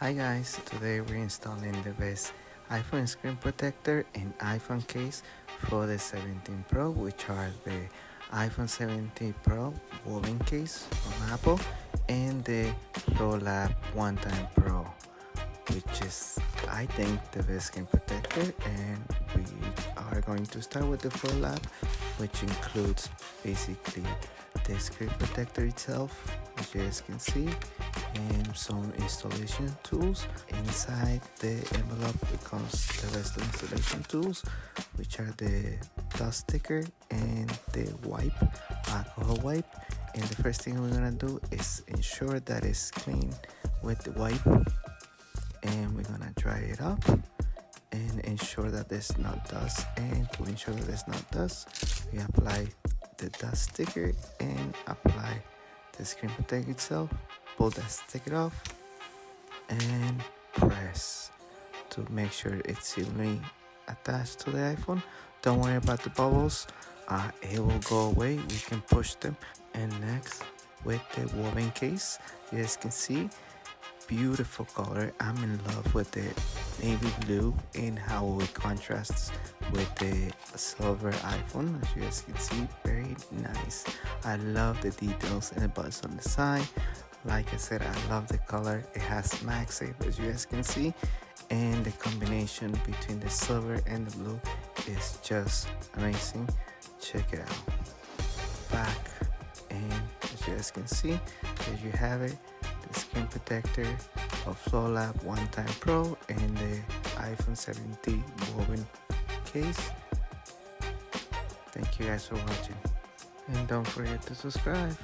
Hi guys, today we're installing the best iPhone screen protector and iPhone case for the 17 Pro, which are the iPhone 17 Pro woven case from Apple and the Flolab One Pro, which is I think the best screen protector. And we are going to start with the Flolab, which includes basically the screen protector itself, which you guys can see, and some installation tools. Inside the envelope it comes the rest of installation tools, which are the dust sticker and the alcohol wipe. And the first thing we're gonna do is ensure that it's clean with the wipe, and we're gonna dry it up and ensure that there's not dust. And to ensure that there's not dust, we apply the dust sticker and apply the screen protector itself. Pull that sticker off and press to make sure it's evenly attached to the iPhone. Don't worry about the bubbles, it will go away. We can push them. And next, with the woven case, you guys can see, beautiful color. I'm in love with the navy blue and how it contrasts with the silver iPhone. As you guys can see, very nice. I love the details and the buttons on the side. Like I said, I love the color. It has MagSafe, as you guys can see, and the combination between the silver and the blue is just amazing. Check it out. Back, and as you guys can see, there you have it, the screen protector of Flolab One Pro and the iPhone 17 woven case. Thank you guys for watching, and don't forget to subscribe.